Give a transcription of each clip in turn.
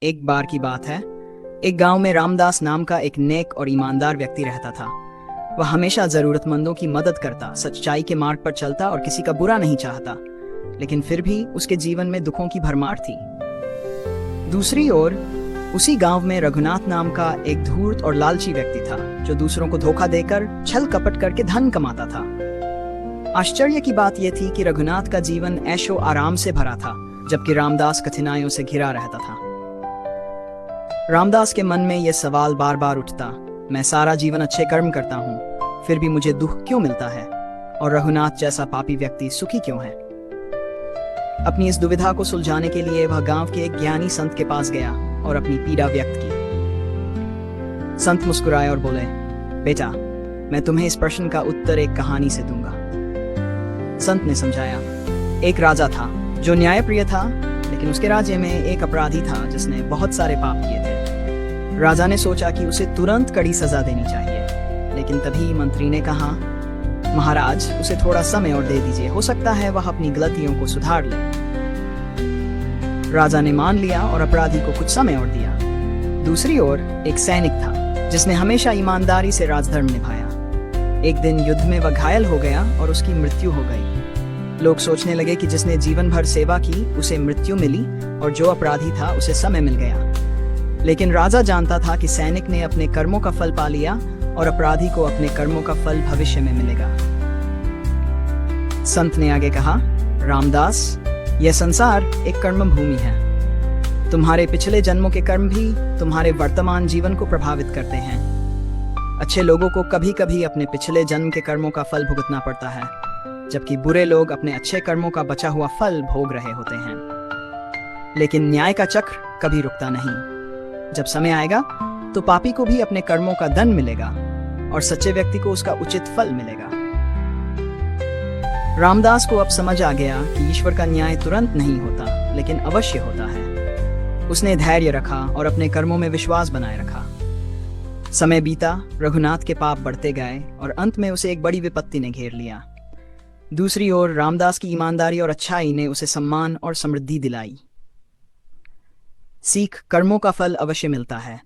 एक बार की बात है। एक गांव में रामदास नाम का एक नेक और ईमानदार व्यक्ति रहता था। वह हमेशा जरूरतमंदों की मदद करता, सच्चाई के मार्ग पर चलता और किसी का बुरा नहीं चाहता। लेकिन फिर भी उसके जीवन में दुखों की भरमार थी। दूसरी ओर उसी गांव में रघुनाथ नाम का एक धूर्त और लालची व्यक्ति था, जो दूसरों को धोखा देकर छल कपट करके धन कमाता था। आश्चर्य की बात यह थी कि रघुनाथ का जीवन ऐशो आराम से भरा था, जबकि रामदास कठिनाइयों से घिरा रहता था। रामदास के मन में यह सवाल बार बार उठता, मैं सारा जीवन अच्छे कर्म करता हूँ, फिर भी मुझे दुख क्यों मिलता है? और रघुनाथ जैसा पापी व्यक्ति सुखी क्यों है? अपनी इस दुविधा को सुलझाने के लिए वह गांव के एक ज्ञानी संत के पास गया और अपनी पीड़ा व्यक्त की। संत मुस्कुराए और बोले, बेटा, मैं तुम्हें इस प्रश्न का उत्तर एक कहानी से दूंगा। संत ने समझाया, एक राजा था जो न्यायप्रिय था, लेकिन उसके राज्य में एक अपराधी था जिसने बहुत सारे पाप किए थे। राजा ने सोचा कि उसे तुरंत कड़ी सजा देनी चाहिए, लेकिन तभी मंत्री ने कहा, महाराज, उसे थोड़ा समय और दे दीजिए, हो सकता है वह अपनी गलतियों को सुधार ले। राजा ने मान लिया और अपराधी को कुछ समय और दिया। दूसरी ओर एक सैनिक था जिसने हमेशा ईमानदारी से राजधर्म निभाया। एक दिन युद्ध में वह घायल हो गया और उसकी मृत्यु हो गई। लोग सोचने लगे कि जिसने जीवन भर सेवा की उसे मृत्यु मिली और जो अपराधी था उसे समय मिल गया। लेकिन राजा जानता था कि सैनिक ने अपने कर्मों का फल पा लिया और अपराधी को अपने कर्मों का फल भविष्य में मिलेगा। संत ने आगे कहा, रामदास, यह संसार एक कर्म भूमि है। तुम्हारे पिछले जन्मों के कर्म भी तुम्हारे वर्तमान जीवन को प्रभावित करते हैं। अच्छे लोगों को कभी कभी अपने पिछले जन्म के कर्मों का फल भुगतना पड़ता है, जबकि बुरे लोग अपने अच्छे कर्मों का बचा हुआ फल भोग रहे होते हैं। लेकिन न्याय का चक्र कभी रुकता नहीं। जब समय आएगा तो पापी को भी अपने कर्मों का दंड मिलेगा और सच्चे व्यक्ति को उसका उचित फल मिलेगा। रामदास को अब समझ आ गया कि ईश्वर का न्याय तुरंत नहीं होता, लेकिन अवश्य होता है। उसने धैर्य रखा और अपने कर्मों में विश्वास बनाए रखा। समय बीता, रघुनाथ के पाप बढ़ते गए और अंत में उसे एक बड़ी विपत्ति ने घेर लिया। दूसरी ओर रामदास की ईमानदारी और अच्छाई ने उसे सम्मान और समृद्धि दिलाई। सीख, कर्मों का फल अवश्य मिलता है,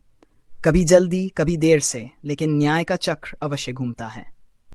कभी जल्दी कभी देर से, लेकिन न्याय का चक्र अवश्य घूमता है।